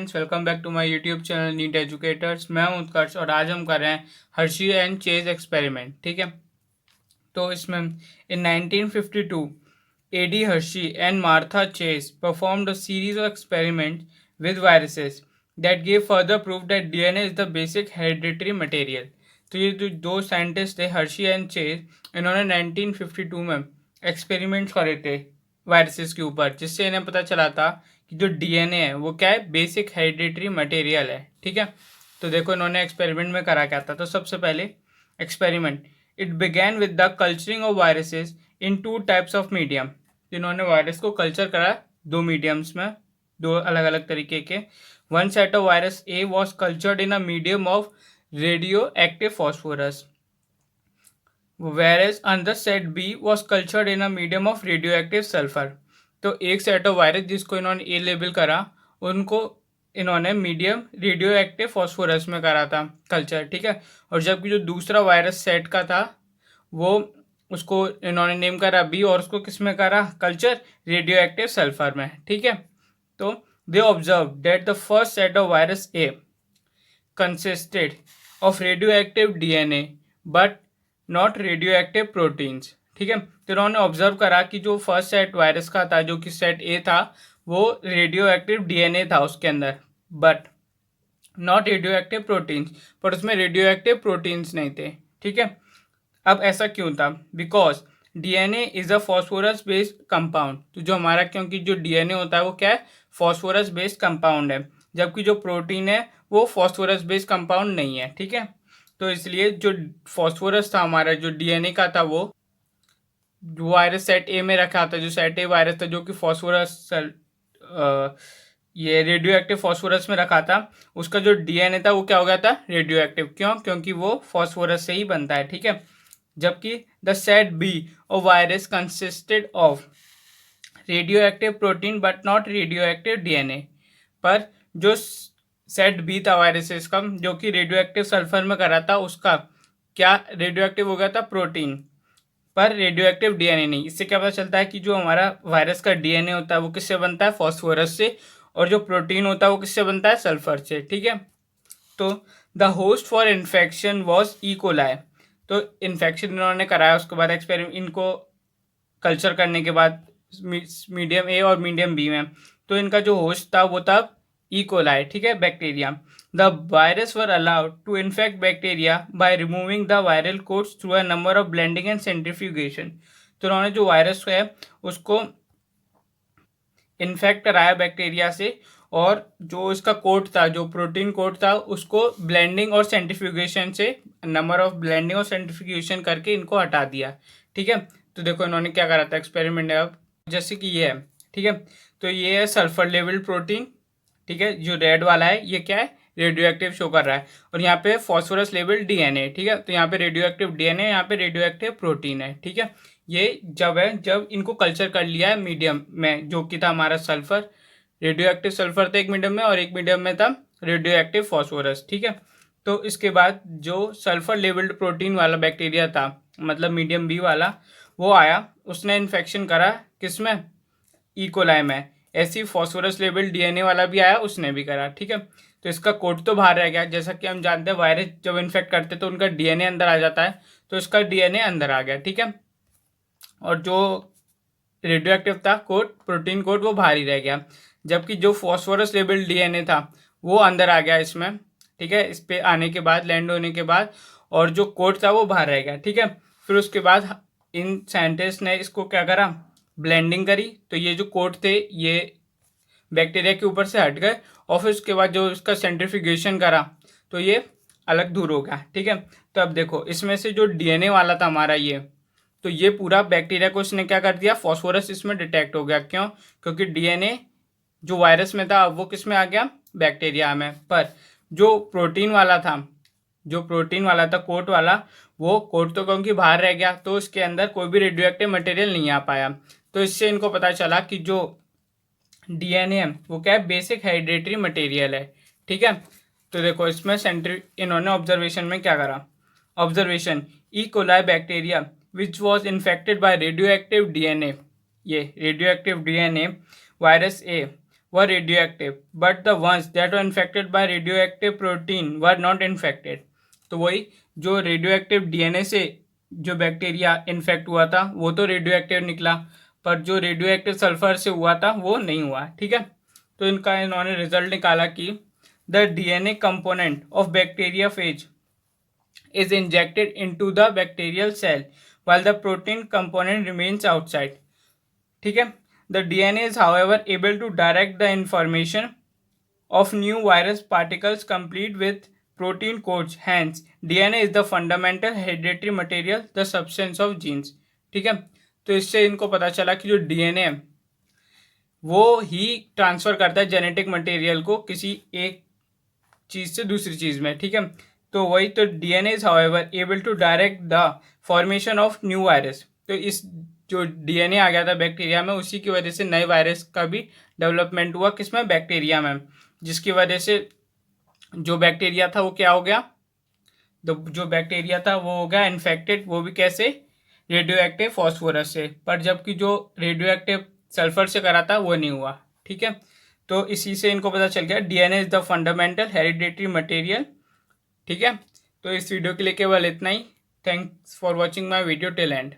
Friends, welcome back to my YouTube channel NEET educators. मैं हूं उत्कर्ष और आज हम कर रहे हैं हर्शी एंड चेज एक्सपेरिमेंट। ठीक है, तो इसमें in 1952 AD Hershey and Martha Chase performed a series of experiment with viruses that give further proof that DNA is the basic hereditary material. तो ये जो दो साइंटिस्ट थे हर्शी एंड चेज, इन्होंने 1952 में एक्सपेरिमेंट्स करे थे वायरसेस के ऊपर, जिससे इन्हें पता चला था कि जो डीएनए है वो क्या है, बेसिक हेरिडिटरी मटेरियल है। ठीक है, तो देखो इन्होंने एक्सपेरिमेंट में करा क्या था। तो सबसे पहले experiment, it began with the culturing of viruses in two types of medium. इन्होंने वायरस को कल्चर करा दो मीडियम्स में, दो अलग अलग तरीके के। One set of virus A was cultured in a medium of radio active phosphorus, whereas another set B was cultured in a medium of radioactive sulfur। तो एक सेट ऑफ वायरस जिसको इन्होंने ए लेबल करा, उनको इन्होंने मीडियम रेडियो एक्टिव फॉस्फोरस में करा था कल्चर। ठीक है, और जबकि जो दूसरा वायरस सेट का था वो उसको इन्होंने नेम करा बी, और उसको किस में करा कल्चर, रेडियो एक्टिव सल्फर में। ठीक है, तो they observe that the first set of virus A consisted of radio active DNA but not radio active proteins. ठीक है, तो इन्होंने ऑब्जर्व करा कि जो फर्स्ट सेट वायरस का था, जो कि सेट ए था, वो रेडियो एक्टिव डीएनए था उसके अंदर, but not radio active proteins, पर उसमें रेडियो एक्टिव प्रोटीन्स नहीं थे। ठीक है, अब ऐसा क्यों था? Because DNA is a phosphorus based compound. तो जो हमारा, क्योंकि जो डीएनए होता है वो क्या है, फॉस्फोरस बेस्ड कंपाउंड है, जबकि जो प्रोटीन है वो फॉस्फोरस बेस्ड कंपाउंड नहीं है। ठीक है, तो इसलिए जो फॉस्फोरस था हमारा, जो डीएनए का था, वो वायरस सेट ए में रखा था, जो सेट ए वायरस था जो कि फॉस्फोरस ये रेडियो एक्टिव फॉस्फोरस में रखा था, उसका जो डीएनए था वो क्या हो गया था, रेडियो एक्टिव। क्यों? क्योंकि वो फॉस्फोरस से ही बनता है। ठीक है, जबकि the set B of virus consisted of radio active protein but not radio active DNA. पर जो सेट बी था वायरसेस का, जो कि रेडियो एक्टिव सल्फर में करा था, उसका क्या रेडियो एक्टिव हो गया था, प्रोटीन, पर रेडियो एक्टिव डीएनए नहीं। इससे क्या पता चलता है कि जो हमारा वायरस का डीएनए होता है वो किससे बनता है, फॉस्फोरस से, और जो प्रोटीन होता है वो किससे बनता है, सल्फर से। ठीक है, तो the host for infection was E coli. तो इन्फेक्शन इन्होंने कराया, उसके बाद एक्सपेरिमेंट इनको कल्चर करने के बाद मीडियम ए और मीडियम बी में, तो इनका जो होस्ट था वो था ई कोलाई। ठीक है, bacteria. The virus were allowed to infect bacteria by removing the viral coats through a number of blending and centrifugation. तो उन्होंने जो वायरस है उसको इन्फेक्ट कराया बैक्टीरिया से, और जो इसका कोट था, जो प्रोटीन कोट था, उसको ब्लेंडिंग और सेंट्रीफ्यूगेशन से, नंबर ऑफ ब्लेंडिंग और सेंट्रीफ्यूगेशन करके इनको हटा दिया। ठीक है, तो देखो इन्होंने क्या करा था एक्सपेरिमेंट। अब जैसे कि ये है, ठीक है, तो ये है सल्फर लेवल प्रोटीन। ठीक है, जो रेड वाला है ये क्या है, रेडियो एक्टिव शो कर रहा है, और यहाँ पे फॉस्फोरस लेवल डीएनए। ठीक है, तो यहाँ पे रेडियो एक्टिव डीएनए, यहाँ पे रेडियो एक्टिव प्रोटीन है। ठीक है, ये जब है जब इनको कल्चर कर लिया है मीडियम में, जो कि था हमारा सल्फर, रेडियो एक्टिव सल्फर था एक मीडियम में, और एक मीडियम में था रेडियो एक्टिव फॉस्फोरस। ठीक है, तो इसके बाद जो सल्फर लेवल्ड प्रोटीन वाला बैक्टीरिया था, मतलब मीडियम बी वाला, वो आया, उसने इन्फेक्शन करा किसमें, ई कोलाई में। ऐसी फॉस्फोरस लेवल डीएनए वाला भी आया, उसने भी करा। ठीक है, तो इसका कोड तो बाहर रह गया। जैसा कि हम जानते हैं वायरस जब इन्फेक्ट करते तो उनका डीएनए अंदर आ जाता है, तो इसका डीएनए अंदर आ गया। ठीक है, और जो रेडियो एक्टिव था कोड, प्रोटीन कोड, वो बाहर ही रह गया, जबकि जो फॉस्फोरस लेवल डीएनए था वो अंदर आ गया इसमें। ठीक है, इस पे आने के बाद, लैंड होने के बाद, और जो कोड था वो बाहर रह गया। ठीक है, फिर उसके बाद इन साइंटिस्ट ने इसको क्या करा, ब्लेंडिंग करी, तो ये जो कोड थे ये बैक्टीरिया के ऊपर से हट गए, और फिर उसके बाद जो इसका सेंट्रीफ्यूगेशन करा तो ये अलग दूर हो गया। ठीक है, तो अब देखो इसमें से जो डीएनए वाला था हमारा ये, तो ये पूरा बैक्टीरिया को इसने क्या कर दिया, फॉस्फोरस इसमें डिटेक्ट हो गया। क्यों? क्योंकि डीएनए जो वायरस में था वो किस में आ गया, बैक्टीरिया में। पर जो प्रोटीन वाला था, जो प्रोटीन वाला था कोट वाला, वो कोट तो क्योंकि बाहर रह गया, तो उसके अंदर कोई भी रेडियो एक्टिव मटेरियल नहीं आ पाया। तो इससे इनको पता चला कि जो डीएनए है वो क्या है, बेसिक हेरिडिटरी मटेरियल है। ठीक है, तो देखो इसमें इन्होंने ऑब्जर्वेशन में क्या करा, observation, E coli bacteria which was infected by radio active DNA, ये radio active DNA virus A were radioactive, but the ones that were infected by radioactive protein were not infected. तो वही जो radioactive DNA से जो bacteria infect हुआ था वो तो रेडियोएक्टिव निकला, पर जो रेडियोएक्टिव सल्फर से हुआ था वो नहीं हुआ। ठीक है, तो इन्होंने रिजल्ट निकाला कि the DNA component of bacteria phase is injected into the bacterial cell while the protein component remains outside. ठीक है, the DNA is however able to direct the information of new virus particles complete with protein codes. Hence DNA is the fundamental hereditary material, the substance of genes. ठीक है, तो इससे इनको पता चला कि जो डीएनए है वो ही ट्रांसफर करता है जेनेटिक मटेरियल को किसी एक चीज से दूसरी चीज में। ठीक है, तो वही तो DNA is however able to direct the formation of new virus. तो इस जो डीएनए आ गया था बैक्टीरिया में उसी की वजह से नए वायरस का भी डेवलपमेंट हुआ, किसमें, बैक्टीरिया में, जिसकी वजह से जो बैक्टीरिया था वो क्या हो गया, जो बैक्टीरिया था वो हो गया इन्फेक्टेड, वो भी कैसे, रेडियो एक्टिव फॉस्फोरस से, पर जबकि जो रेडियो एक्टिव सल्फर से करा था वो नहीं हुआ। ठीक है, तो इसी से इनको पता चल गया DNA is the fundamental hereditary material. ठीक है, तो इस वीडियो के लिए केवल इतना ही। Thanks for watching my video till and.